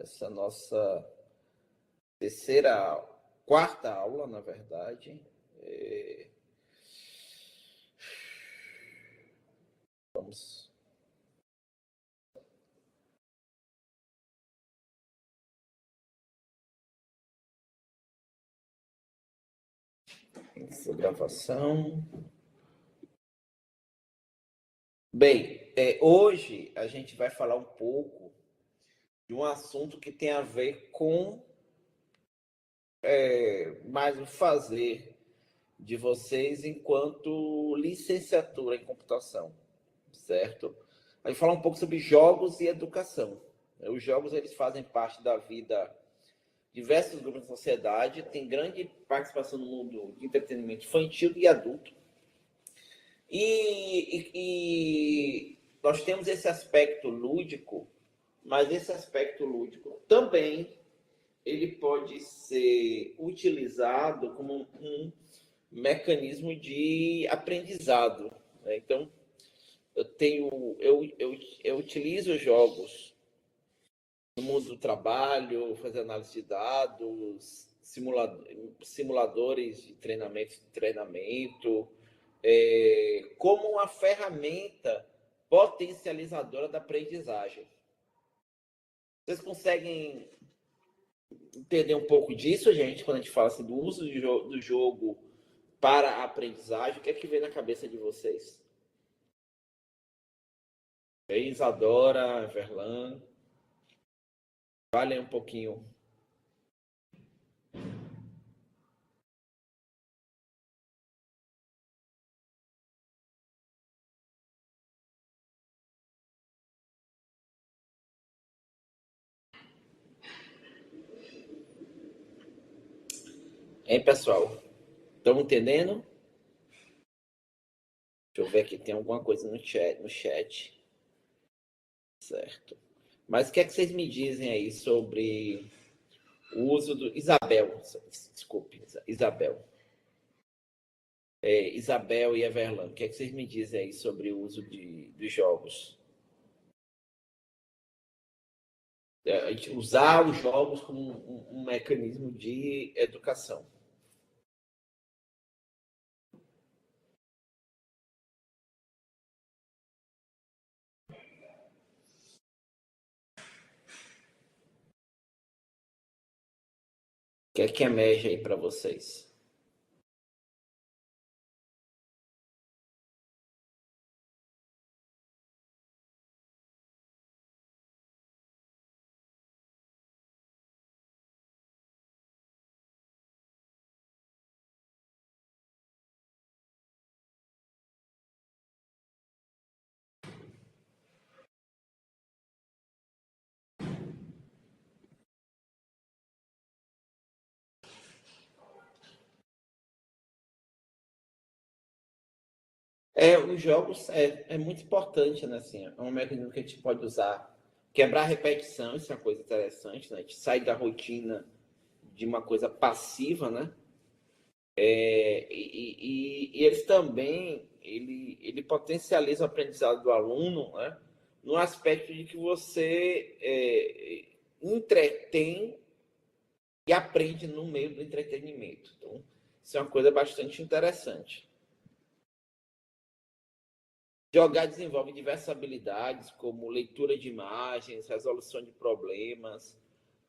essa nossa quarta aula, na verdade. Vamos. Essa gravação. Bem, hoje a gente vai falar um pouco de um assunto que tem a ver com mais o fazer de vocês enquanto licenciatura em computação, certo? A gente vai falar um pouco sobre jogos e educação. Os jogos, eles fazem parte da vida de diversos grupos da sociedade, tem grande participação no mundo de entretenimento infantil e adulto. E nós temos esse aspecto lúdico, mas esse aspecto lúdico também ele pode ser utilizado como um mecanismo de aprendizado, né? Então, eu utilizo jogos no mundo do trabalho, fazer análise de dados, simuladores de treinamento, como uma ferramenta potencializadora da aprendizagem. Vocês conseguem entender um pouco disso, gente, quando a gente fala assim, do uso do jogo para a aprendizagem? O que é que vem na cabeça de vocês? Isadora, Verlan, falem um pouquinho. Hein, pessoal? Estão entendendo? Deixa eu ver aqui, tem alguma coisa no chat. Certo. Mas o que é que vocês me dizem aí sobre o uso do... Isabel, desculpe, Isabel. Isabel e Everlan, o que é que vocês me dizem aí sobre o uso dos jogos? A gente usar os jogos como um mecanismo de educação. O que é que emerge aí para vocês? Os jogos é muito importante, né? Assim, é um mecanismo que a gente pode usar. Quebrar a repetição, isso é uma coisa interessante, né? A gente sai da rotina de uma coisa passiva, né? E eles também, ele potencializa o aprendizado do aluno, né? No aspecto de que você entretém e aprende no meio do entretenimento. Então, isso é uma coisa bastante interessante. Jogar desenvolve diversas habilidades, como leitura de imagens, resolução de problemas,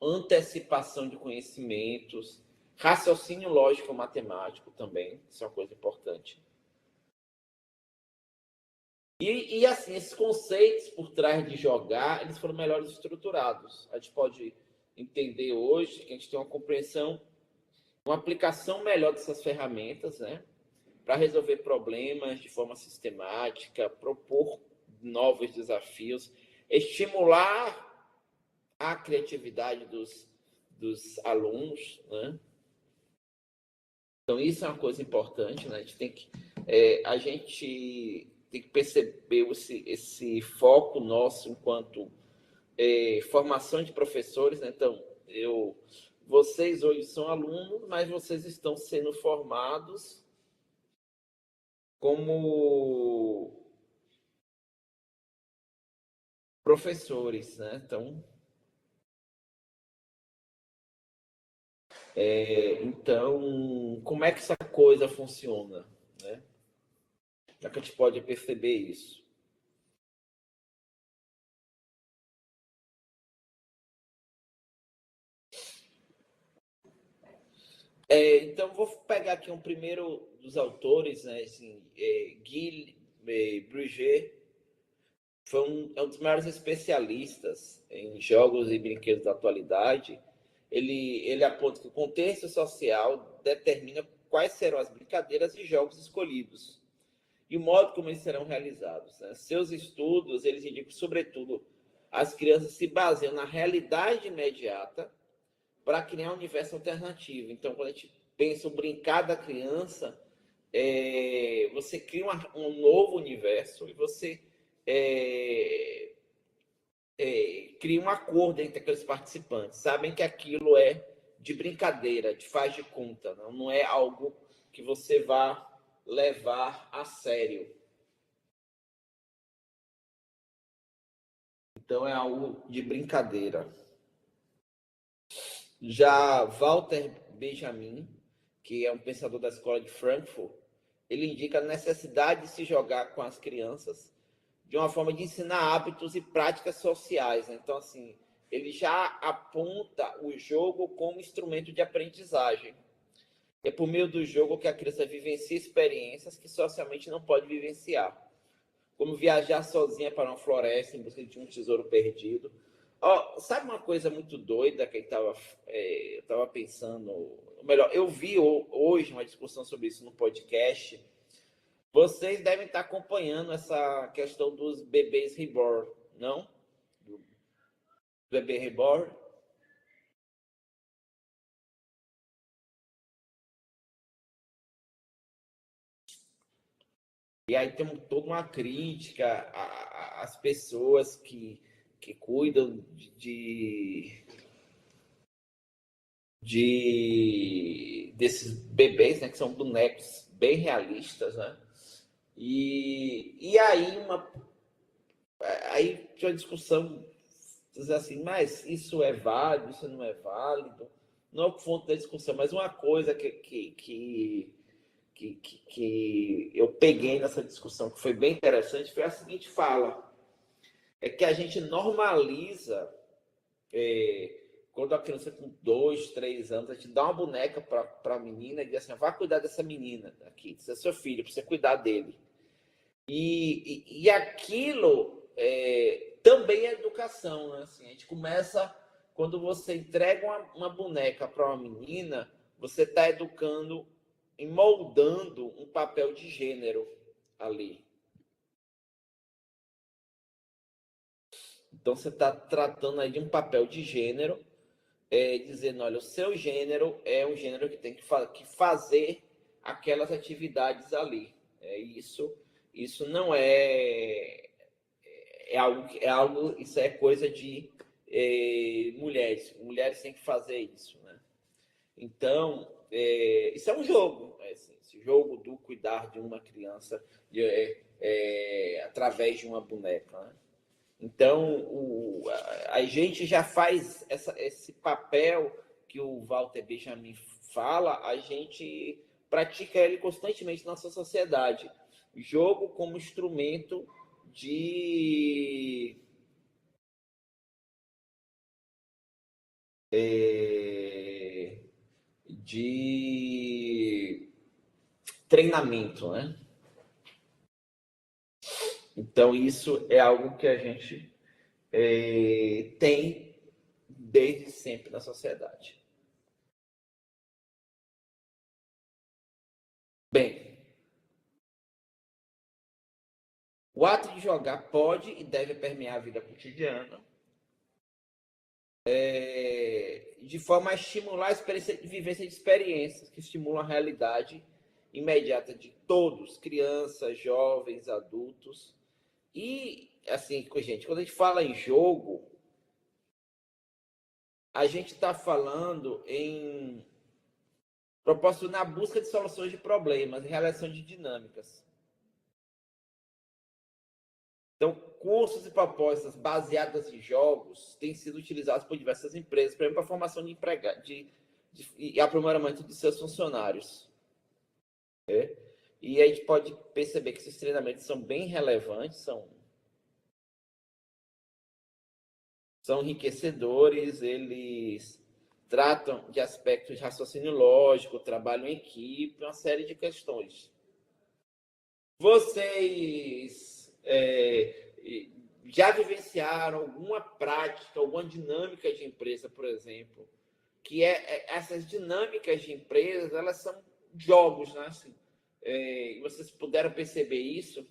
antecipação de conhecimentos, raciocínio lógico matemático também, isso é uma coisa importante. E assim, esses conceitos por trás de jogar, eles foram melhores estruturados. A gente pode entender hoje que a gente tem uma compreensão, uma aplicação melhor dessas ferramentas, né? Para resolver problemas de forma sistemática, propor novos desafios, estimular a criatividade dos alunos, né? Então, isso é uma coisa importante, né? A gente tem que perceber esse foco nosso enquanto formação de professores, né? Então, vocês hoje são alunos, mas vocês estão sendo formados como professores, né? Então, Então, como é que essa coisa funciona, né? Já que a gente pode perceber isso. Então, vou pegar aqui um primeiro dos autores, né? Assim, Guy Bruget é um dos maiores especialistas em jogos e brinquedos da atualidade. Ele aponta que o contexto social determina quais serão as brincadeiras e jogos escolhidos e o modo como eles serão realizados, né? Seus estudos, eles indicam, sobretudo, as crianças se baseiam na realidade imediata para criar um universo alternativo. Então, quando a gente pensa o brincar da criança, você cria um novo universo e você é, cria um acordo entre aqueles participantes. Sabem que aquilo é de brincadeira, de faz de conta, não é algo que você vá levar a sério. Então é algo de brincadeira. Já Walter Benjamin, que é um pensador da escola de Frankfurt, ele indica a necessidade de se jogar com as crianças de uma forma de ensinar hábitos e práticas sociais. Então, assim, ele já aponta o jogo como instrumento de aprendizagem. É por meio do jogo que a criança vivencia experiências que socialmente não pode vivenciar, como viajar sozinha para uma floresta em busca de um tesouro perdido. Sabe uma coisa muito doida que eu estava pensando? Ou melhor, eu vi hoje uma discussão sobre isso no podcast. Vocês devem estar acompanhando essa questão dos bebês reborn, não? Do bebê reborn. E aí tem toda uma crítica às pessoas que cuidam desses bebês, né, que são bonecos bem realistas, né? E aí tinha uma discussão, dizer assim, mas isso é válido, isso não é válido. Não é o ponto da discussão, mas uma coisa que eu peguei nessa discussão, que foi bem interessante, foi a seguinte fala: é que a gente normaliza, quando a criança com 2, 3 anos, a gente dá uma boneca para a menina e diz assim: vá cuidar dessa menina aqui, isso é seu filho, precisa cuidar dele. E aquilo também é educação, né? Assim, a gente começa, quando você entrega uma boneca para uma menina, você está educando e moldando um papel de gênero ali. Então você está tratando aí de um papel de gênero, dizendo, olha, o seu gênero é um gênero que tem que fazer aquelas atividades ali. Isso não isso é coisa de mulheres. Mulheres têm que fazer isso, né? Então, isso é um jogo, assim, esse jogo do cuidar de uma criança através de uma boneca, né? Então, a gente já faz esse papel que o Walter Benjamin fala, a gente pratica ele constantemente na nossa sociedade. Jogo como instrumento de, de treinamento, né? Então, isso é algo que a gente tem desde sempre na sociedade. Bem, o ato de jogar pode e deve permear a vida cotidiana, de forma a estimular a experiência de vivência de experiências que estimulam a realidade imediata de todos, crianças, jovens, adultos. E, assim, gente, quando a gente fala em jogo, a gente está falando em proporcionar a busca de soluções de problemas, realização de dinâmicas. Então, cursos e propostas baseadas em jogos têm sido utilizados por diversas empresas, por exemplo, para a formação e aprimoramento de seus funcionários. Né? E a gente pode perceber que esses treinamentos são bem relevantes, são enriquecedores, eles tratam de aspectos de raciocínio lógico, trabalho em equipe, uma série de questões. Vocês já vivenciaram alguma prática, alguma dinâmica de empresa, por exemplo, que essas dinâmicas de empresas, elas são jogos, né? Assim, e vocês puderam perceber isso?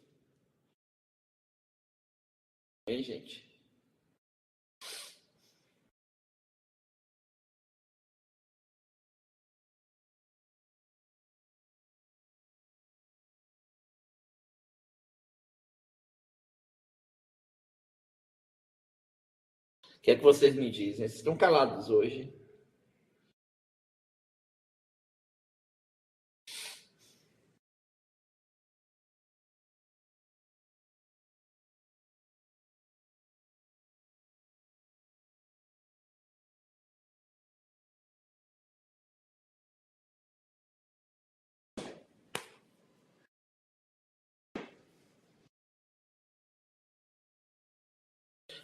Hein, gente? O que é que vocês me dizem? Vocês estão calados hoje.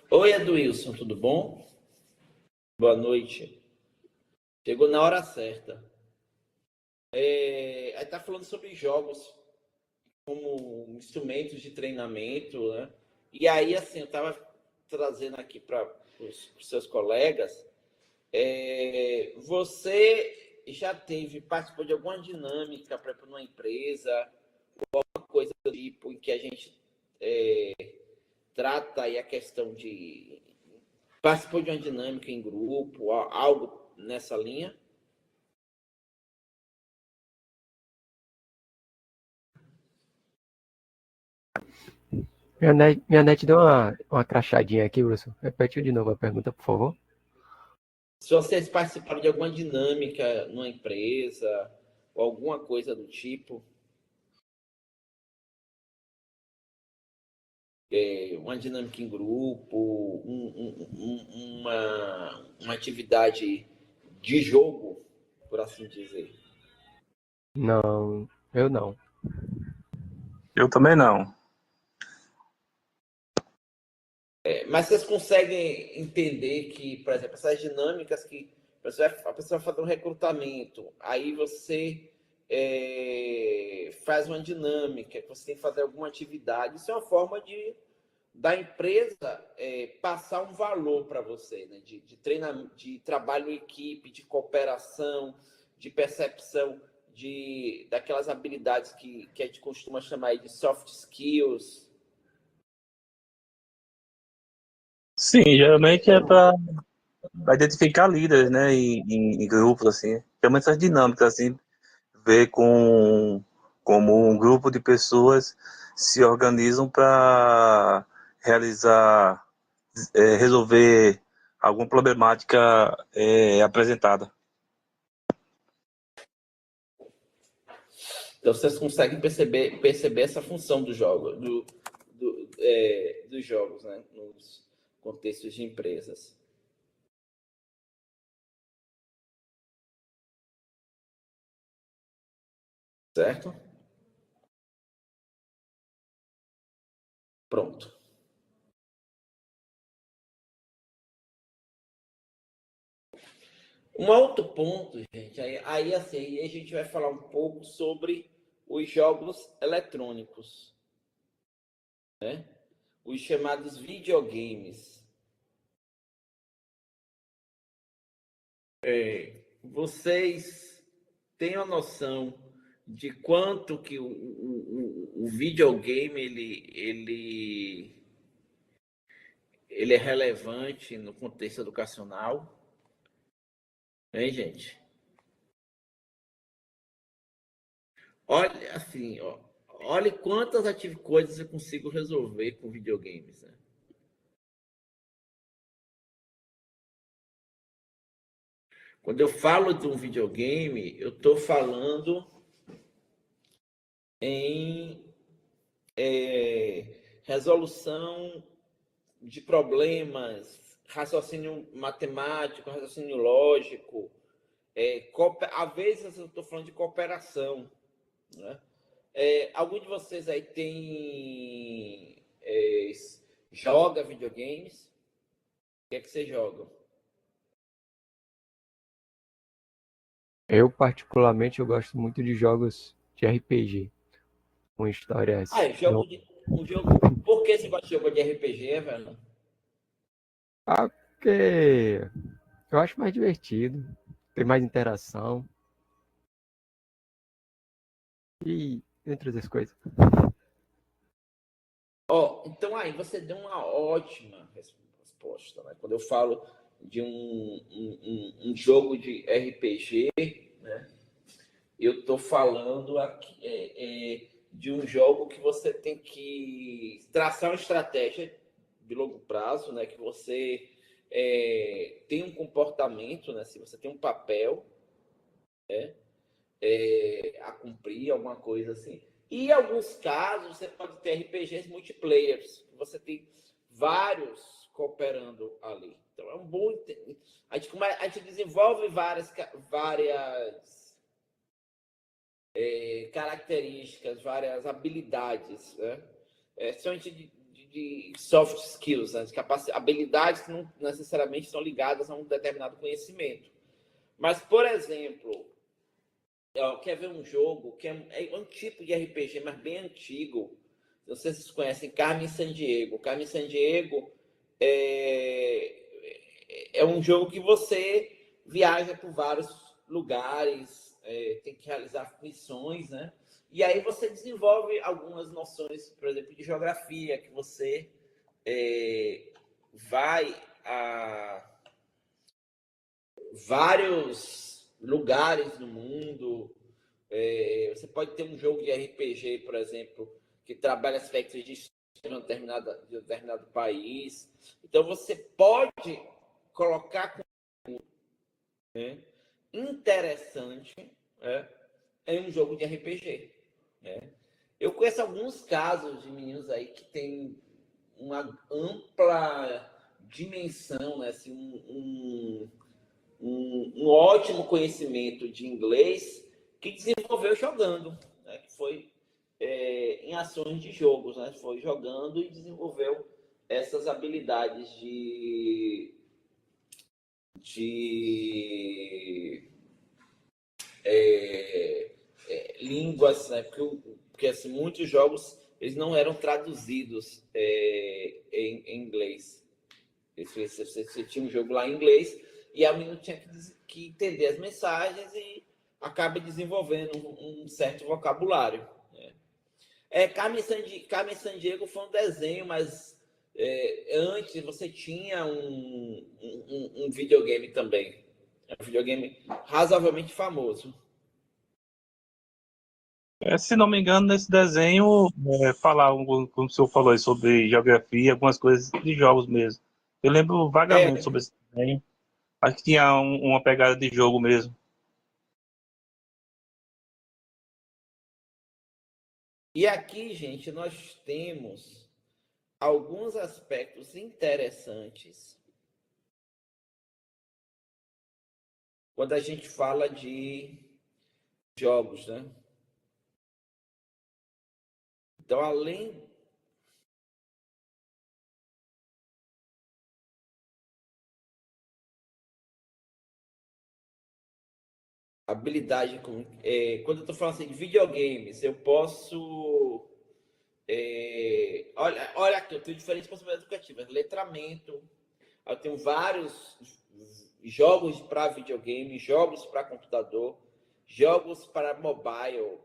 Oi, Edwilson, tudo bom? Boa noite. Chegou na hora certa. Aí está falando sobre jogos como instrumentos de treinamento, né? E aí, assim, eu estava trazendo aqui para os seus colegas. Você já participou de alguma dinâmica para uma empresa, alguma coisa do tipo em que a gente trata aí a questão de participou de uma dinâmica em grupo, algo nessa linha? Minha net deu uma crachadinha aqui, Wilson. Repete de novo a pergunta, por favor. Se vocês participaram de alguma dinâmica numa empresa, ou alguma coisa do tipo, uma dinâmica em grupo, uma atividade de jogo, por assim dizer. Não, eu não. Eu também não. Mas vocês conseguem entender que, por exemplo, essas dinâmicas que a pessoa vai fazer um recrutamento, aí você faz uma dinâmica, que você tem que fazer alguma atividade, isso é uma forma da empresa passar um valor para você, né? de treinamento, de trabalho em equipe, de cooperação, de percepção daquelas habilidades que a gente costuma chamar aí de soft skills. Sim, geralmente é para identificar líderes, né, em grupos, assim. Realmente essas dinâmicas, assim, ver como um grupo de pessoas se organizam para realizar, resolver alguma problemática apresentada. Então, vocês conseguem perceber essa função do jogo, dos jogos, né? Nos contextos de empresas. Certo? Pronto. Um outro ponto, gente, aí assim, a gente vai falar um pouco sobre os jogos eletrônicos, né? Os chamados videogames. Vocês têm a noção de quanto que o videogame ele é relevante no contexto educacional? Hein, gente? Olha, assim, ó, olha quantas coisas eu consigo resolver com videogames, né? Quando eu falo de um videogame, eu estou falando em resolução de problemas, raciocínio matemático, raciocínio lógico, Às vezes eu estou falando de cooperação, né? Algum de vocês aí joga videogames? O que é que vocês jogam? Eu, particularmente, eu gosto muito de jogos de RPG, com histórias Um jogo. Por que você gosta de jogo de RPG, velho? porque eu acho mais divertido, tem mais interação e entre outras coisas. Então aí você deu uma ótima resposta, né? Quando eu falo de um jogo de RPG, né? Eu estou falando aqui de um jogo que você tem que traçar uma estratégia de longo prazo, né? Que você tem um comportamento, né? Se você tem um papel, né? A cumprir, alguma coisa assim. E em alguns casos, você pode ter RPGs multiplayers, que você tem vários cooperando ali. Então, é um bom... A gente desenvolve várias características, várias habilidades, né? São de soft skills, né? Habilidades que não necessariamente são ligadas a um determinado conhecimento. Mas, por exemplo, quer ver um jogo que é um tipo de RPG, mas bem antigo. Não sei se vocês conhecem Carmen Sandiego. Carmen Sandiego é um jogo que você viaja por vários lugares, tem que realizar missões, né? E aí você desenvolve algumas noções, por exemplo, de geografia, que você vai a vários lugares no mundo. Você pode ter um jogo de RPG, por exemplo, que trabalha aspectos de história de um determinado país. Então, você pode colocar interessante, né, em um jogo de RPG. Né? Eu conheço alguns casos de meninos aí que têm uma ampla dimensão, né, assim, um ótimo conhecimento de inglês que desenvolveu jogando, né? Que foi em ações de jogos, né? Foi jogando e desenvolveu essas habilidades de línguas, né? Porque assim, muitos jogos eles não eram traduzidos em inglês. Você tinha um jogo lá em inglês e a menina tinha que entender as mensagens e acaba desenvolvendo um certo vocabulário. Né? Carmen Sandiego foi um desenho, mas antes você tinha um videogame também. Um videogame razoavelmente famoso. Se não me engano, nesse desenho, falar, como o senhor falou aí, sobre geografia, algumas coisas de jogos mesmo. Eu lembro vagamente sobre esse desenho. Acho que tinha uma pegada de jogo mesmo. E aqui, gente, nós temos alguns aspectos interessantes quando a gente fala de jogos, né? Então, além habilidade, quando eu estou falando assim de videogames, eu posso olha aqui, eu tenho diferentes possibilidades educativas, letramento, eu tenho vários jogos para videogame, jogos para computador, jogos para mobile,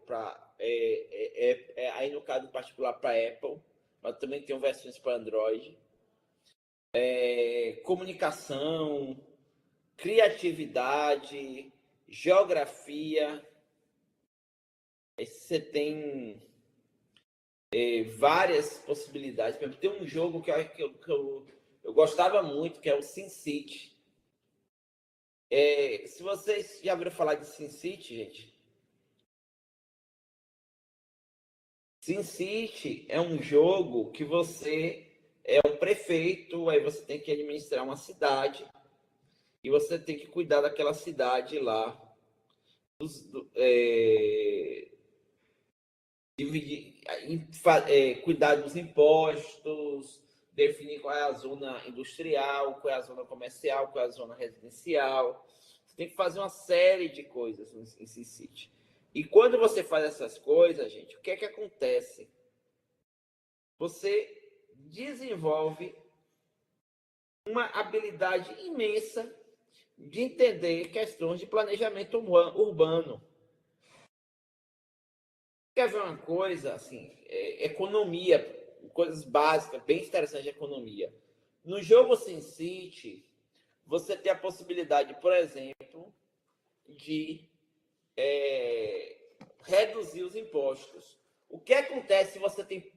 aí no caso particular para Apple, mas também tenho versões para Android. Comunicação, criatividade, geografia. Aí você tem várias possibilidades. Por exemplo, tem um jogo que eu gostava muito, que é o SimCity. Se vocês já ouviram falar de SimCity, gente, SimCity é um jogo que você é um prefeito, aí você tem que administrar uma cidade e você tem que cuidar daquela cidade lá cuidar dos impostos, definir qual é a zona industrial, qual é a zona comercial, qual é a zona residencial. Você tem que fazer uma série de coisas no SimCity. E quando você faz essas coisas, gente, o que é que acontece? Você desenvolve uma habilidade imensa de entender questões de planejamento urbano. Quer ver uma coisa, assim, economia, coisas básicas, bem interessantes de economia. No jogo SimCity, você tem a possibilidade, por exemplo, de reduzir os impostos. O que acontece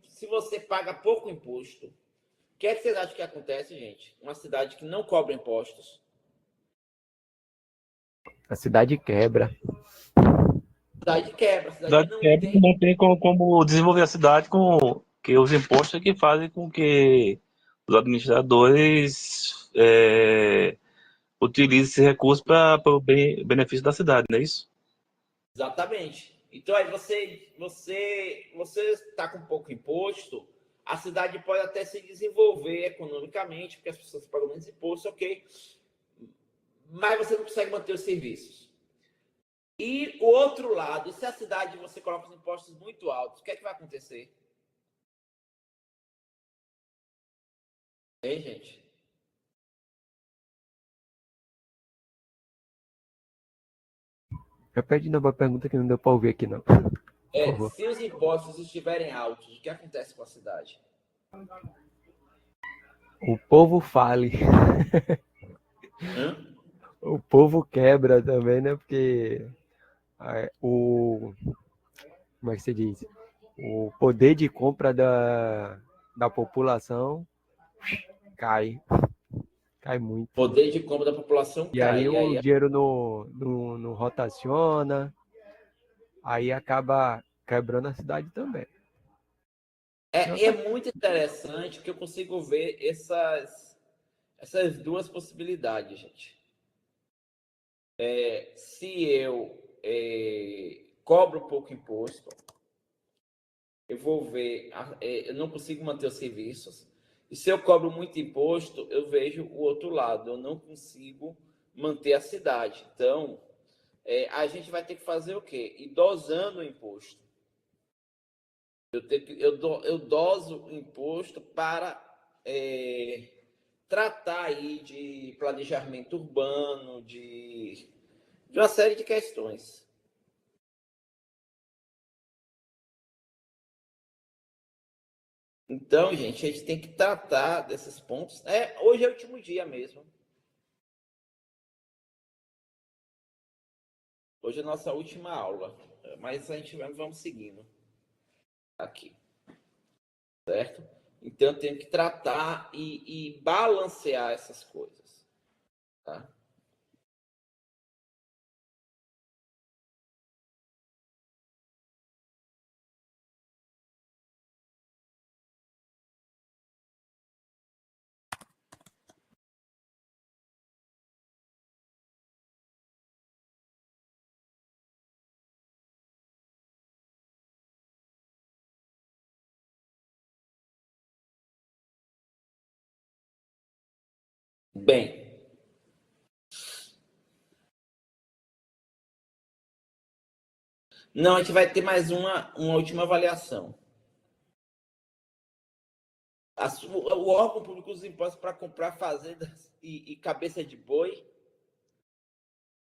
se você paga pouco imposto? O que é que vocês acham que acontece, gente? Uma cidade que não cobra impostos. A cidade quebra. A cidade quebra, a cidade não tem. Não tem como desenvolver a cidade com que os impostos é que fazem com que os administradores utilizem esse recurso para o benefício da cidade, não é isso? Exatamente. Então, aí você está com pouco imposto, a cidade pode até se desenvolver economicamente, porque as pessoas pagam menos imposto, ok. Mas você não consegue manter os serviços. E o outro lado, se a cidade você coloca os impostos muito altos, o que é que vai acontecer? Hein, gente? Repete de novo a pergunta que não deu para ouvir aqui, não. Se os impostos estiverem altos, o que acontece com a cidade? O povo fale. O povo quebra também, né? Porque como é que se diz? O poder de compra da população cai muito. Poder de compra da população E cai. aí o dinheiro não rotaciona, aí acaba quebrando a cidade também. É muito interessante que eu consigo ver essas duas possibilidades, gente. Se eu cobro pouco imposto, eu vou ver, eu não consigo manter os serviços. E se eu cobro muito imposto, eu vejo o outro lado, eu não consigo manter a cidade. Então, a gente vai ter que fazer o quê? Ir dosando o imposto. Eu doso o imposto para tratar aí de planejamento urbano, de uma série de questões. Então, gente, a gente tem que tratar desses pontos. Hoje é o último dia mesmo. Hoje é a nossa última aula. Mas a gente vamos seguindo aqui. Certo? Então, eu tenho que tratar e balancear essas coisas. Tá? Bem, não, a gente vai ter mais uma última avaliação. O órgão público usa impostos para comprar fazendas e cabeça de boi.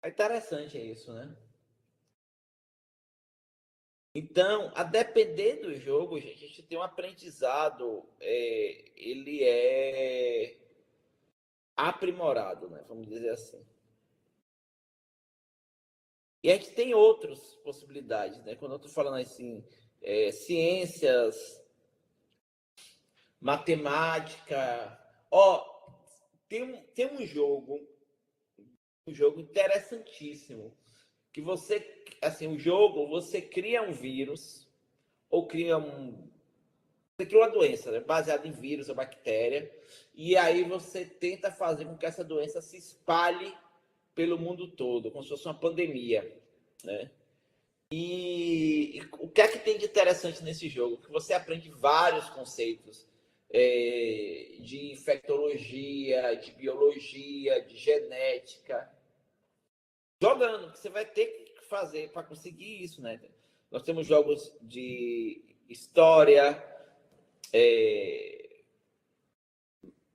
É interessante isso, né? Então, a depender do jogo, gente, a gente tem um aprendizado, ele é aprimorado, né? Vamos dizer assim. E a gente tem outras possibilidades, né? Quando eu estou falando assim, ciências, matemática. Tem um jogo interessantíssimo que você, assim, o jogo, você cria um vírus ou você cria uma doença, né, baseada em vírus ou bactéria, e aí você tenta fazer com que essa doença se espalhe pelo mundo todo, como se fosse uma pandemia. né? E o que é que tem de interessante nesse jogo? Que você aprende vários conceitos de infectologia, de biologia, de genética, jogando, que você vai ter que fazer para conseguir isso, né? Nós temos jogos de história,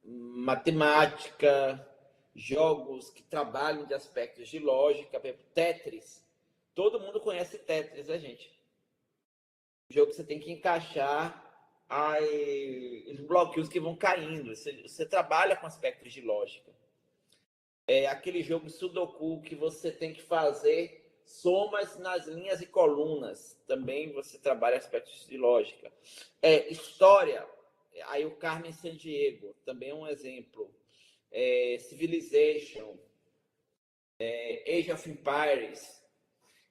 matemática, jogos que trabalham de aspectos de lógica, por exemplo, Tetris. Todo mundo conhece Tetris, né, gente? Um jogo que você tem que encaixar os bloquinhos que vão caindo. Você trabalha com aspectos de lógica. É aquele jogo Sudoku que você tem que fazer somas nas linhas e colunas. Também você trabalha aspectos de lógica. História. Aí o Carmen Sandiego, também é um exemplo. Civilization. Age of Empires.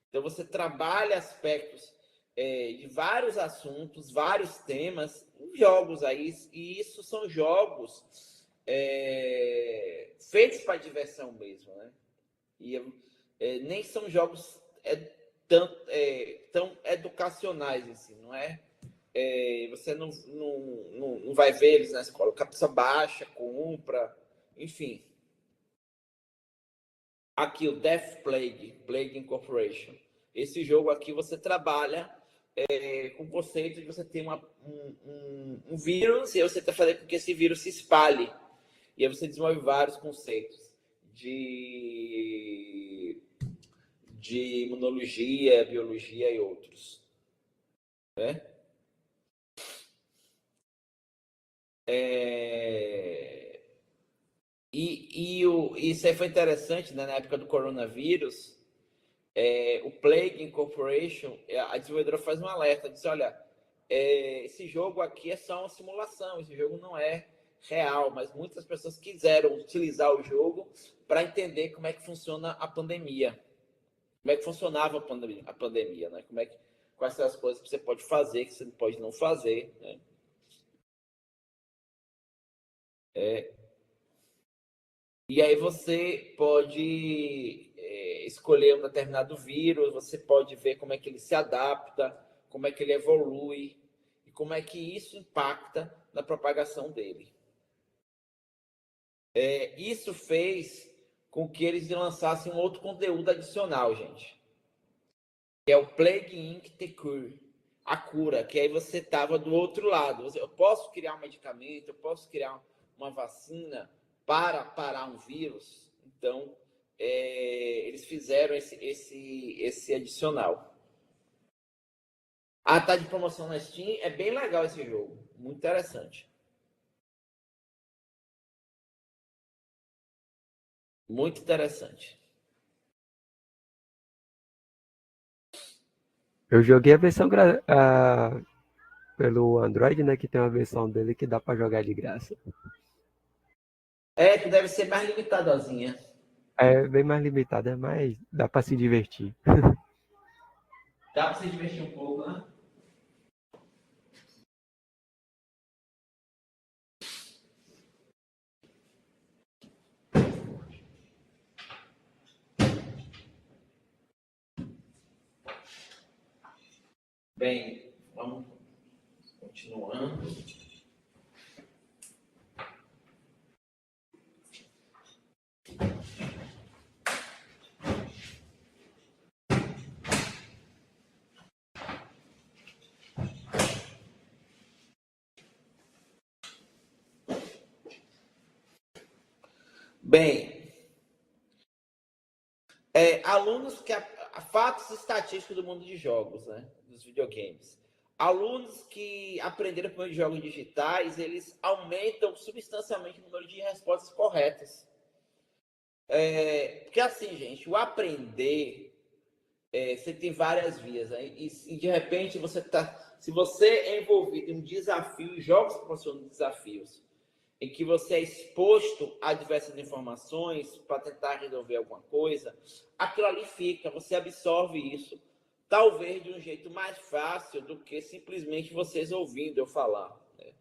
Então você trabalha aspectos de vários assuntos, vários temas, jogos aí, e isso são jogos feitos para diversão mesmo, né? E nem são jogos tão educacionais assim, não é? Você não vai ver eles na escola. A pessoa baixa, compra, enfim. Aqui, o Death Plague Incorporation. Esse jogo aqui você trabalha com o conceito de você ter um vírus e você está fazendo com que esse vírus se espalhe. E aí você desenvolve vários conceitos de imunologia, biologia e outros. Né? Isso aí foi interessante, né? Na época do coronavírus. O Plague Incorporation, a desenvolvedora faz um alerta, diz, olha, esse jogo aqui é só uma simulação, esse jogo não é real, mas muitas pessoas quiseram utilizar o jogo para entender como é que funciona a pandemia, como é que funcionava a pandemia, né? Quais são as coisas que você pode fazer, que você pode não fazer, né? E aí você pode escolher um determinado vírus, você pode ver como é que ele se adapta, como é que ele evolui e como é que isso impacta na propagação dele. Isso fez com que eles lançassem um outro conteúdo adicional, gente. Que é o Plague Inc. The Cure, a cura, que aí você estava do outro lado. Eu posso criar um medicamento, eu posso criar uma vacina para parar um vírus. Então, eles fizeram esse adicional. Tá de promoção na Steam. É bem legal esse jogo. Muito interessante. Muito interessante. Eu joguei a versão pelo Android, né? Que tem uma versão dele que dá pra jogar de graça. Que deve ser mais limitadozinha. É bem mais limitada, mas dá pra se divertir. Dá pra se divertir um pouco, né? Bem, vamos continuando. Bem, alunos que fatos estatísticos do mundo de jogos, né, dos videogames. Alunos que aprenderam por meio de jogos digitais, eles aumentam substancialmente o número de respostas corretas. Porque assim, gente, o aprender, você tem várias vias, né? E de repente se você é envolvido em um desafio, jogos que proporcionam desafios, em que você é exposto a diversas informações para tentar resolver alguma coisa, aquilo ali fica, você absorve isso, talvez de um jeito mais fácil do que simplesmente vocês ouvindo eu falar. Né?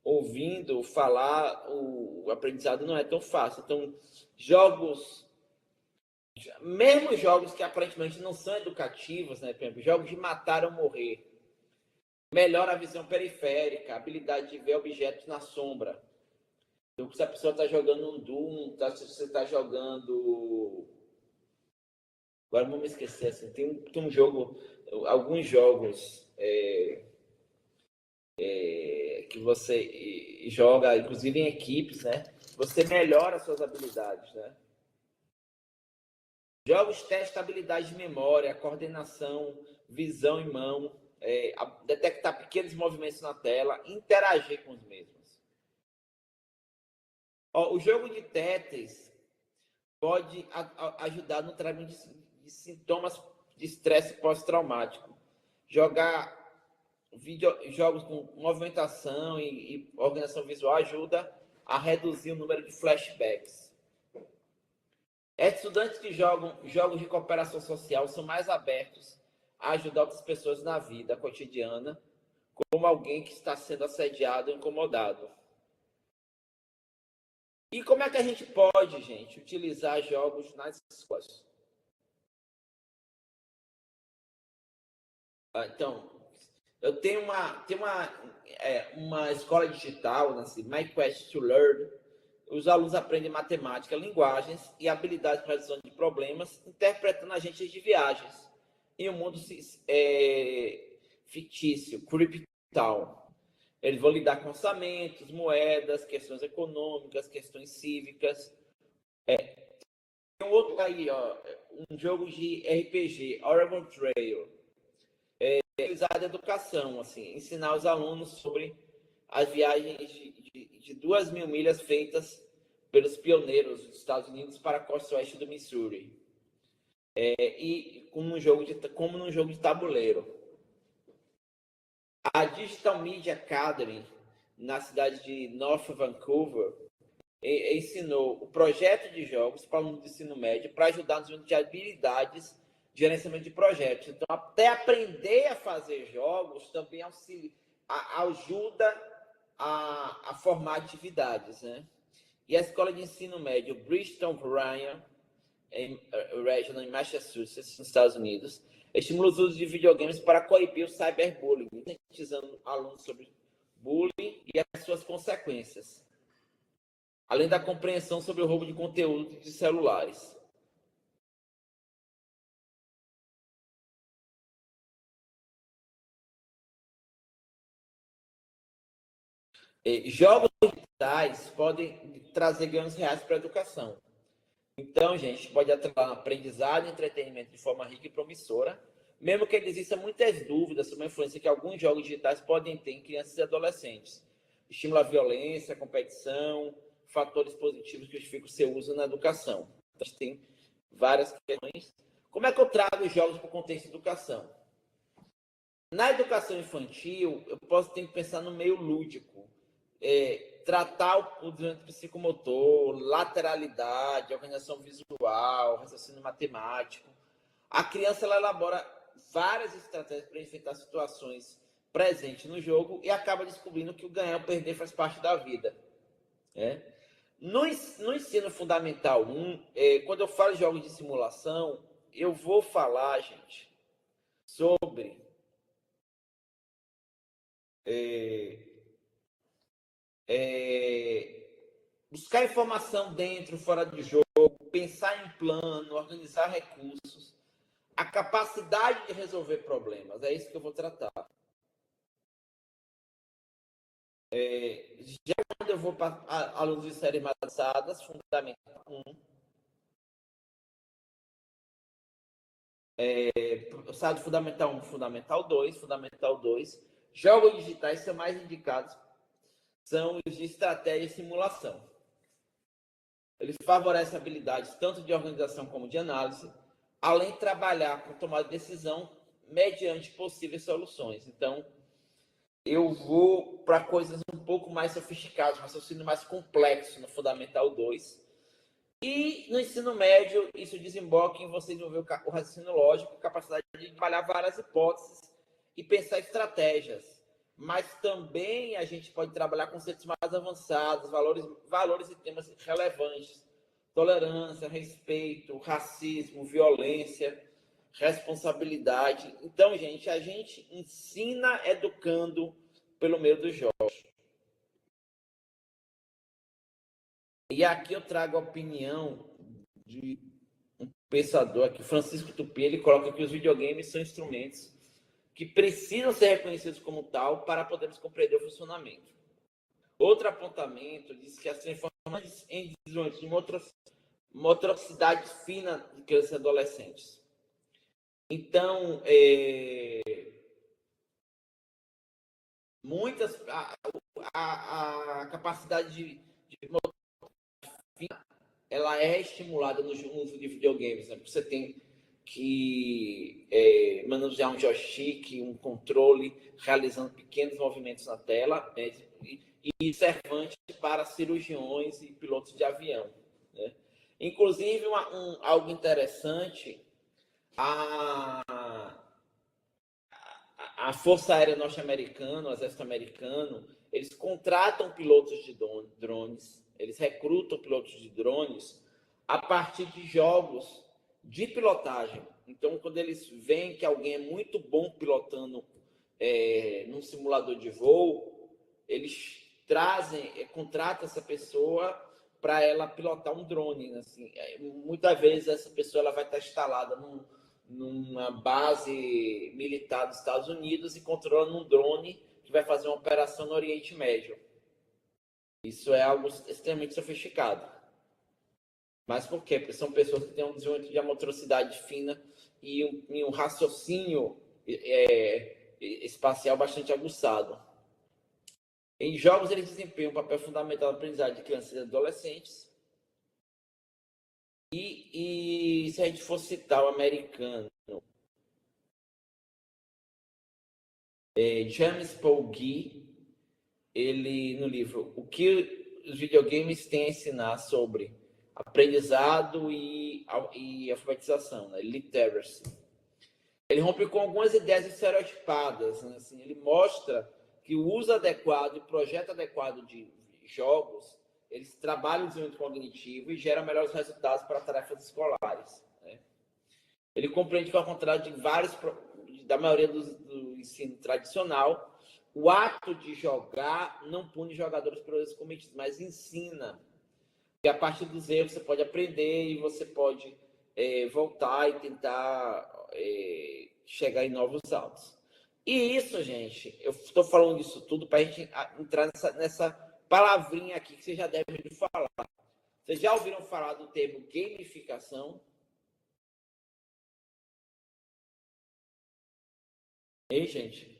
Ouvindo falar, o aprendizado não é tão fácil. Então, jogos mesmo jogos que aparentemente não são educativos, né? Por exemplo, jogos de matar ou morrer, melhora a visão periférica, a habilidade de ver objetos na sombra. Então, se a pessoa está jogando um Doom, se você está jogando... Agora não me esquecer, assim, tem um jogo, alguns jogos que você joga, inclusive em equipes, né? Você melhora suas habilidades, né? Jogos testam habilidade de memória, coordenação, visão em mão, detectar pequenos movimentos na tela, interagir com os mesmos. O jogo de Tetris pode ajudar no tratamento de sintomas de estresse pós-traumático. Jogar jogos com movimentação e organização visual ajuda a reduzir o número de flashbacks. Estudantes que jogam jogos de cooperação social são mais abertos a ajudar outras pessoas na vida cotidiana, como alguém que está sendo assediado ou incomodado. E como é que a gente pode, gente, utilizar jogos nas escolas? Então, eu tenho uma escola digital, assim, My Quest to Learn. Os alunos aprendem matemática, linguagens e habilidades para resolução de problemas, interpretando agentes de viagens em um mundo fictício, Cryptown. Eles vão lidar com orçamentos, moedas, questões econômicas, questões cívicas. Tem um outro aí, um jogo de RPG, Oregon Trail. Utilizar a educação, assim, ensinar os alunos sobre as viagens de 2.000 milhas feitas pelos pioneiros dos Estados Unidos para a costa oeste do Missouri. E como num jogo de tabuleiro. A Digital Media Academy, na cidade de North Vancouver, ensinou o projeto de jogos para alunos do ensino médio para ajudar no desenvolvimento de habilidades de gerenciamento de projetos. Então, até aprender a fazer jogos também ajuda a formar atividades, né? E a escola de ensino médio Bristol Ryan Regional em Massachusetts, nos Estados Unidos, estimula os usos de videogames para coibir o cyberbullying, conscientizando alunos sobre bullying e as suas consequências, além da compreensão sobre o roubo de conteúdo de celulares. Jogos digitais podem trazer ganhos reais para a educação. Então, gente, pode atrelar aprendizado e entretenimento de forma rica e promissora, mesmo que existam muitas dúvidas sobre a influência que alguns jogos digitais podem ter em crianças e adolescentes. Estimula a violência, a competição, fatores positivos que justificam o seu uso na educação. A gente tem várias questões. Como é que eu trago os jogos para o contexto de educação? Na educação infantil, eu ter que pensar no meio lúdico. Tratar o desenvolvimento psicomotor, lateralidade, organização visual, raciocínio matemático. A criança ela elabora várias estratégias para enfrentar situações presentes no jogo e acaba descobrindo que o ganhar ou perder faz parte da vida. No ensino fundamental 1, quando eu falo de jogos de simulação, eu vou falar, gente, sobre buscar informação dentro, fora de jogo, pensar em plano, organizar recursos, a capacidade de resolver problemas. É isso que eu vou tratar. Já quando eu vou para alunos de séries mais avançadas, Fundamental 1, sai do Fundamental 1, Fundamental 2, jogos digitais são mais indicados, são os de estratégia e simulação. Eles favorecem habilidades tanto de organização como de análise, além de trabalhar com tomada de decisão mediante possíveis soluções. Então, eu vou para coisas um pouco mais sofisticadas, um raciocínio mais complexo no Fundamental 2. E no ensino médio, isso desemboca em você desenvolver o raciocínio lógico, a capacidade de trabalhar várias hipóteses e pensar estratégias. Mas também a gente pode trabalhar conceitos mais avançados, valores e temas relevantes. tolerância, respeito, racismo, violência, responsabilidade. Então, gente, a gente ensina educando pelo meio dos jogos. E aqui eu trago a opinião de um pensador aqui, Francisco Tupi. Ele coloca que os videogames são instrumentos que precisam ser reconhecidos como tal para podermos compreender o funcionamento. Outro apontamento diz que as transformações em desenvolvimento de motricidade fina de crianças e adolescentes. Então, a capacidade de ela é estimulada no uso de videogames, né? Você tem que manusear um joystick, um controle, realizando pequenos movimentos na tela, né? E servante para cirurgiões e pilotos de avião, né? Inclusive, algo interessante, a Força Aérea Norte-Americana, o Exército Americano, eles contratam pilotos de drones, eles recrutam pilotos de drones a partir de jogos de pilotagem. Então, quando eles veem que alguém é muito bom pilotando num simulador de voo, eles contratam essa pessoa para ela pilotar um drone. Assim. Muitas vezes essa pessoa ela vai estar instalada numa base militar dos Estados Unidos e controlando um drone que vai fazer uma operação no Oriente Médio. Isso é algo extremamente sofisticado. Mas por quê? Porque são pessoas que têm um desenvolvimento de motricidade fina e um raciocínio espacial bastante aguçado. Em jogos, eles desempenham um papel fundamental na aprendizagem de crianças e adolescentes. E se a gente for citar o americano, James Paul Gee, ele, no livro O que os videogames têm a ensinar sobre aprendizado e alfabetização, né? Literacy. Ele rompe com algumas ideias estereotipadas, né? Assim, ele mostra que o uso adequado e projeto adequado de jogos, eles trabalham o desenvolvimento cognitivo e geram melhores resultados para tarefas escolares, né? Ele compreende que, ao contrário da maioria do ensino tradicional, o ato de jogar não pune jogadores por erros cometidos, mas ensina. E a partir dos erros você pode aprender e você pode voltar e tentar chegar em novos altos. E isso, gente, eu estou falando disso tudo para a gente entrar nessa palavrinha aqui que vocês já devem ouvir falar. Vocês já ouviram falar do termo gamificação? Ei, gente?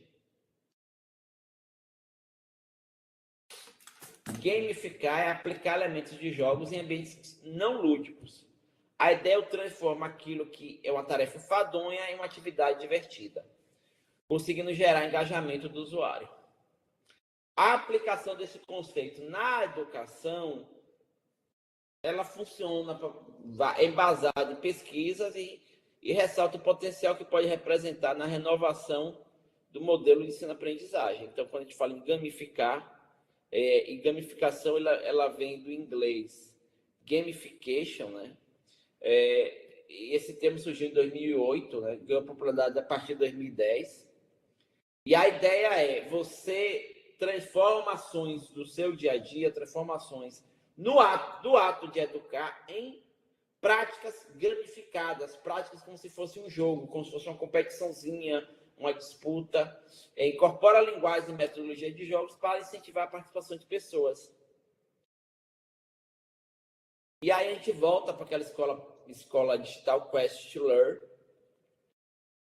Gamificar é aplicar elementos de jogos em ambientes não lúdicos. A ideia é transformar aquilo que é uma tarefa enfadonha em uma atividade divertida, conseguindo gerar engajamento do usuário. A aplicação desse conceito na educação, ela funciona embasada em pesquisas e ressalta o potencial que pode representar na renovação do modelo de ensino-aprendizagem. Então, quando a gente fala em gamificar, e gamificação ela vem do inglês gamification, né? E esse termo surgiu em 2008, né? Ganhou popularidade a partir de 2010. E a ideia é você transformações do seu dia a dia, transformações do ato de educar em práticas gamificadas, práticas como se fosse um jogo, como se fosse uma competiçãozinha, uma disputa, incorpora a linguagem e metodologia de jogos para incentivar a participação de pessoas. E aí a gente volta para aquela escola digital Quest to Learn,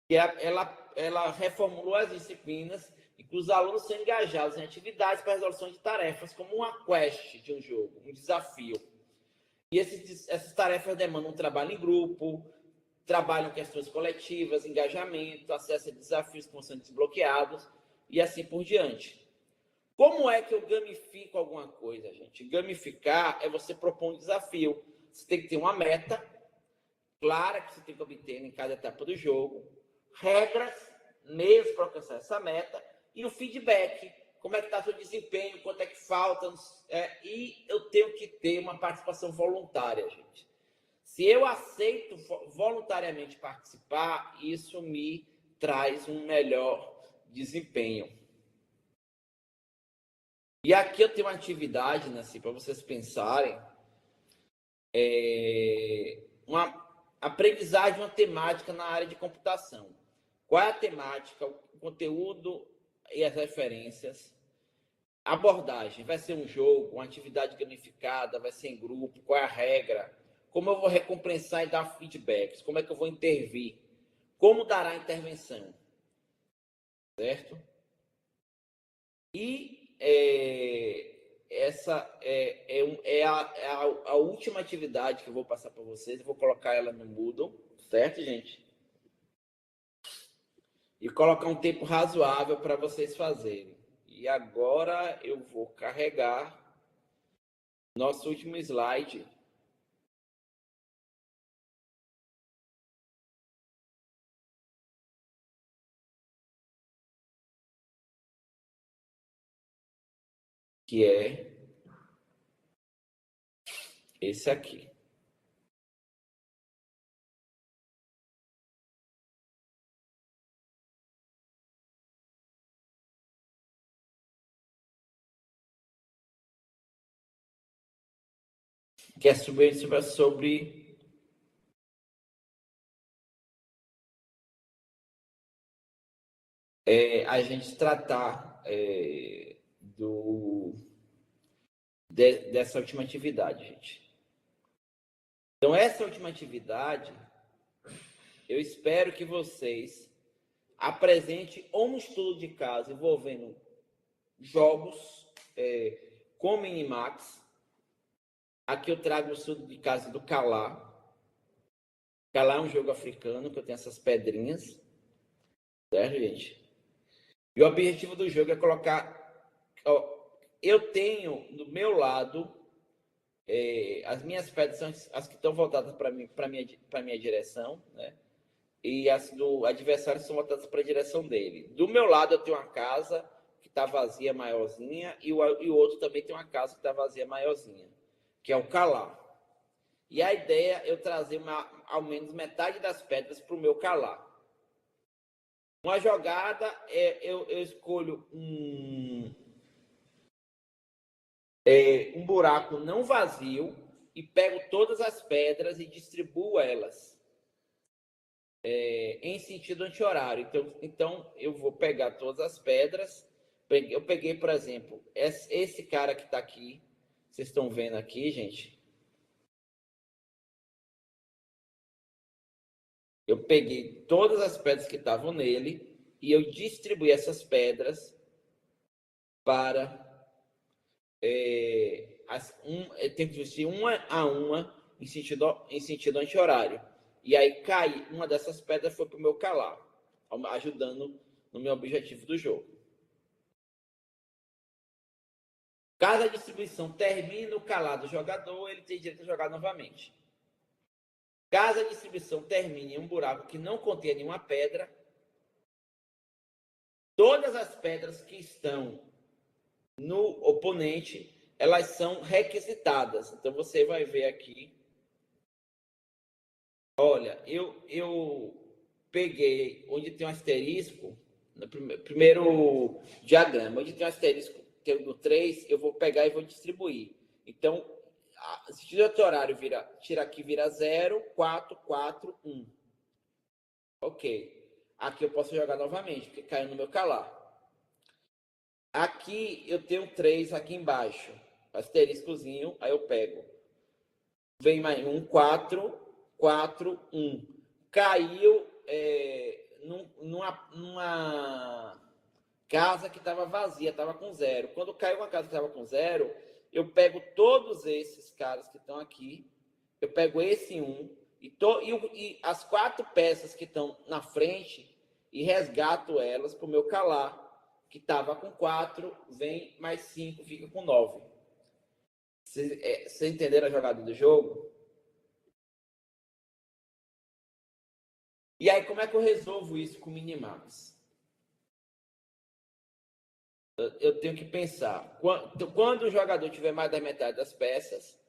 que ela reformulou as disciplinas e que os alunos são engajados em atividades para resolução de tarefas, como uma quest de um jogo, um desafio. E essas tarefas demandam um trabalho em grupo, trabalham questões coletivas, engajamento, acesso a desafios que vão sendo desbloqueados e assim por diante. Como é que eu gamifico alguma coisa, gente? Gamificar é você propor um desafio. Você tem que ter uma meta clara que você tem que obter em cada etapa do jogo, regras, meios para alcançar essa meta e o feedback. como é que está seu desempenho, quanto é que falta, e eu tenho que ter uma participação voluntária, gente. Se eu aceito voluntariamente participar, isso me traz um melhor desempenho. E aqui eu tenho uma atividade, né, assim, para vocês pensarem, uma aprendizagem, uma temática na área de computação. Qual é a temática, o conteúdo e as referências? Abordagem, vai ser um jogo, uma atividade gamificada, vai ser em grupo, qual é a regra? Como eu vou recompensar e dar feedbacks? Como é que eu vou intervir? Como dará a intervenção? Certo? E essa a última atividade que eu vou passar para vocês. Eu vou colocar ela no Moodle, certo, gente? E colocar um tempo razoável para vocês fazerem. E agora eu vou carregar nosso último slide. Que é esse aqui. Que é sobre a gente tratar dessa última atividade, gente. Então, essa última atividade, eu espero que vocês apresentem um estudo de caso envolvendo jogos com Minimax. Aqui eu trago o estudo de caso do Calá. Calá é um jogo africano, que eu tenho essas pedrinhas. Certo, gente? E o objetivo do jogo é colocar... eu tenho, do meu lado, as minhas pedras são as que estão voltadas para minha direção, né? E as do adversário são voltadas para a direção dele. Do meu lado, eu tenho uma casa que está vazia, maiorzinha, e o outro também tem uma casa que está vazia, maiorzinha, que é o Calá. E a ideia é eu trazer ao menos metade das pedras para o meu Calá. Uma jogada, eu escolho um buraco não vazio e pego todas as pedras e distribuo elas em sentido anti-horário. Então, eu vou pegar todas as pedras. Eu peguei, por exemplo, esse cara que está aqui. Vocês estão vendo aqui, gente? Eu peguei todas as pedras que estavam nele e eu distribuí essas pedras para... tem que distribuir uma a uma em sentido anti-horário. E aí uma dessas pedras foi para o meu Calá, ajudando no meu objetivo do jogo. Caso a distribuição termine no Calá do jogador, ele tem direito a jogar novamente. Caso a distribuição termine em um buraco que não contenha nenhuma pedra, todas as pedras que estão no oponente, elas são requisitadas. Então, você vai ver aqui. Olha, eu peguei onde tem um asterisco, no primeiro diagrama, onde tem um asterisco, tem no 3, eu vou pegar e vou distribuir. Então, se o horário tira aqui, vira 0, 4, 4, 1. Ok. Aqui eu posso jogar novamente, porque caiu no meu Calá. Aqui eu tenho 3 aqui embaixo, asteriscozinho, aí eu pego. Vem mais 1, 4, 4, 1. Caiu numa casa que estava vazia, estava com 0. Quando caiu uma casa que estava com 0, eu pego todos esses caras que estão aqui, eu pego esse 1 e as 4 peças que estão na frente e resgato elas para o meu Calá, que estava com 4, vem mais 5, fica com 9. Vocês entenderam a jogada do jogo? E aí, como é que eu resolvo isso com Minimax? eu tenho que pensar quando o jogador tiver mais da metade das peças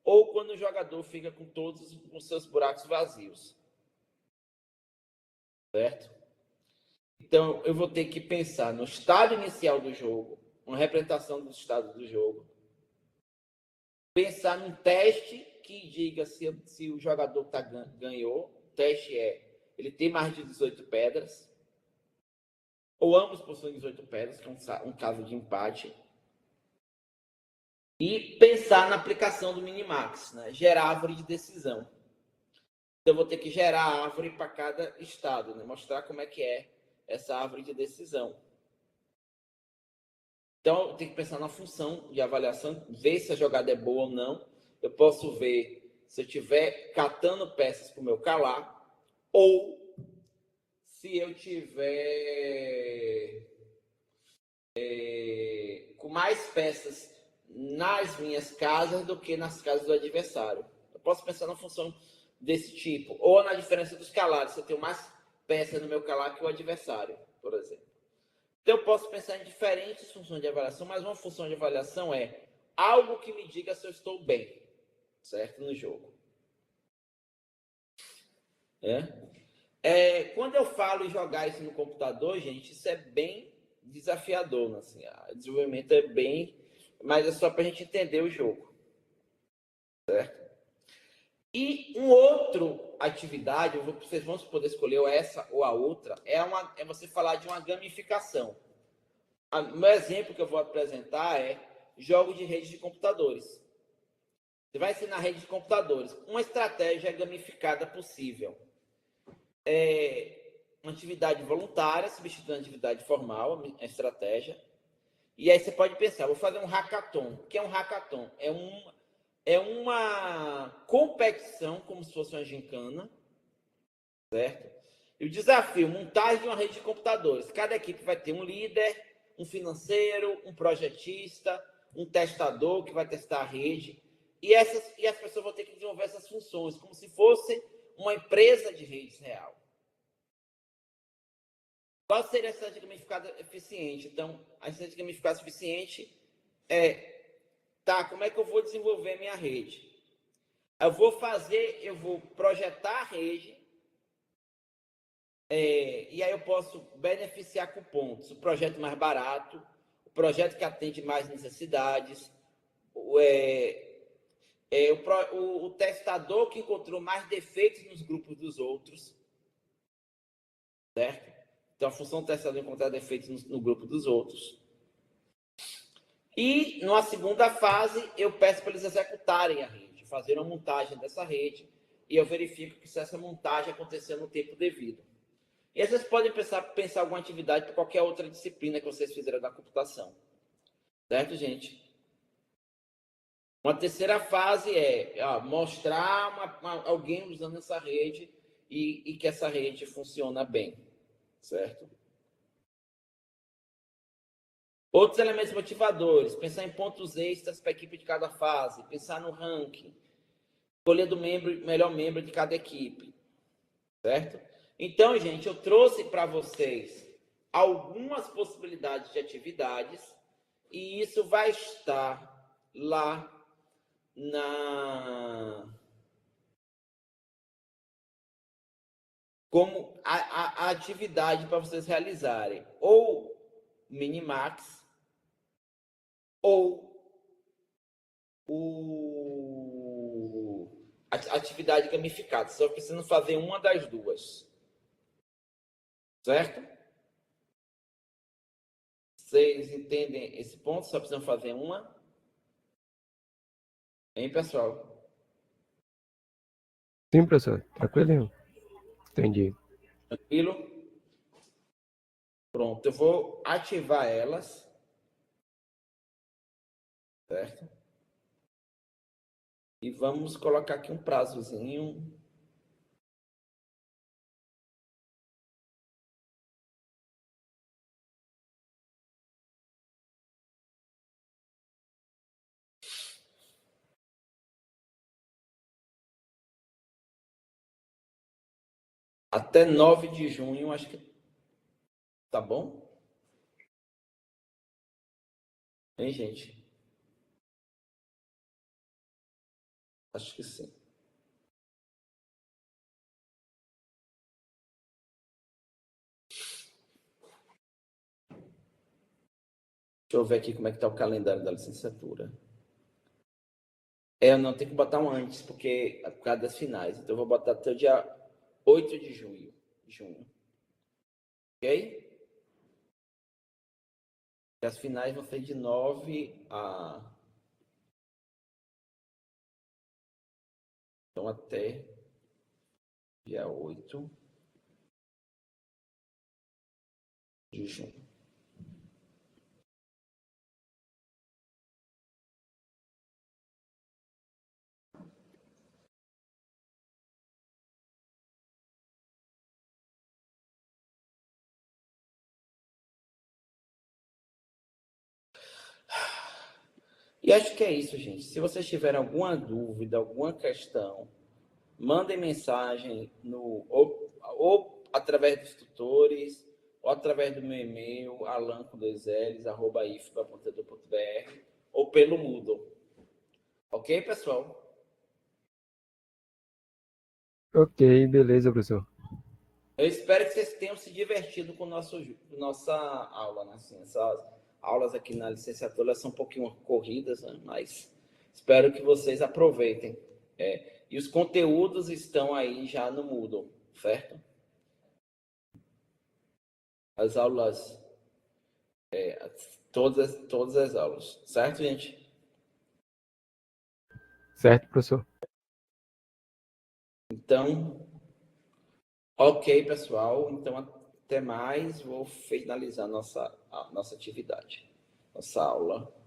ou quando o jogador fica com todos os seus buracos vazios. Certo? Então, eu vou ter que pensar no estado inicial do jogo, uma representação do estado do jogo. Pensar num teste que diga se o jogador ganhou. O teste ele tem mais de 18 pedras. Ou ambos possuem 18 pedras, que é um caso de empate. E pensar na aplicação do minimax, né? Gerar árvore de decisão. Então, eu vou ter que gerar árvore para cada estado, né? Mostrar como é que é essa árvore de decisão. Então, eu tenho que pensar na função de avaliação, ver se a jogada é boa ou não. Eu posso ver se eu estiver catando peças para o meu calar, ou se eu tiver com mais peças nas minhas casas do que nas casas do adversário. Eu posso pensar na função desse tipo, ou na diferença dos calares, se eu tenho mais peças no meu calar que o adversário, por exemplo. Então, eu posso pensar em diferentes funções de avaliação, mas uma função de avaliação é algo que me diga se eu estou bem, certo? No jogo. Quando eu falo em jogar isso no computador, gente, isso é bem desafiador. Assim, o desenvolvimento é bem... Mas é só para a gente entender o jogo. Certo? E uma outra atividade, vocês vão poder escolher essa ou a outra, é você falar de uma gamificação. O meu exemplo que eu vou apresentar é jogos de rede de computadores. Você vai ensinar rede de computadores. Uma estratégia gamificada possível. Uma atividade voluntária, substituindo a atividade formal, a estratégia. E aí você pode pensar, vou fazer um hackathon. O que é um hackathon? É uma competição, como se fosse uma gincana, certo? E o desafio, montagem de uma rede de computadores. Cada equipe vai ter um líder, um financeiro, um projetista, um testador que vai testar a rede. E as pessoas vão ter que desenvolver essas funções, como se fosse uma empresa de redes real. Qual seria a estratégia gamificada eficiente? Então, a estratégia gamificada eficiente como é que eu vou desenvolver minha rede? Eu vou projetar a rede, e aí eu posso beneficiar com pontos. O projeto mais barato, o projeto que atende mais necessidades, o testador que encontrou mais defeitos nos grupos dos outros, certo? Então, a função do testador é encontrar defeitos no grupo dos outros. E, numa segunda fase, eu peço para eles executarem a rede, fazer uma montagem dessa rede, e eu verifico que se essa montagem aconteceu no tempo devido. E aí vocês podem pensar alguma atividade para qualquer outra disciplina que vocês fizeram da computação. Certo, gente? Uma terceira fase é mostrar alguém usando essa rede e que essa rede funciona bem. Certo? Outros elementos motivadores, pensar em pontos extras para a equipe de cada fase, pensar no ranking, escolher do melhor membro de cada equipe, certo? Então, gente, eu trouxe para vocês algumas possibilidades de atividades e isso vai estar lá como a atividade para vocês realizarem ou Minimax ou a atividade gamificada. Só precisam fazer uma das duas. Certo? Vocês entendem esse ponto? Só precisam fazer uma. Hein, pessoal? Sim, professor. Tranquilo. Entendi. Tranquilo? Pronto, eu vou ativar elas. Certo? E vamos colocar aqui um prazozinho. Até 9 de junho, acho que tá bom? Hein, gente? Acho que sim. Deixa eu ver aqui como é que está o calendário da licenciatura. Eu não tenho que botar um antes, porque é por causa das finais. Então, eu vou botar até o dia 8 de junho. Ok? E as finais vão ser de 9 a... Então, até dia 8 de junho. E acho que é isso, gente. Se vocês tiverem alguma dúvida, alguma questão, mandem mensagem ou através dos tutores, ou através do meu e-mail, alan.com2ls@ifba.edu.br, ou pelo Moodle. Ok, pessoal? Ok, beleza, professor. Eu espero que vocês tenham se divertido com nossa aula, né? Assim, essas aulas aqui na licenciatura são um pouquinho corridas, né? Mas espero que vocês aproveitem. E os conteúdos estão aí já no Moodle, certo? As aulas, todas as aulas, certo, gente? Certo, professor. Então, ok, pessoal. Então, até mais. Vou finalizar a nossa atividade, nossa aula.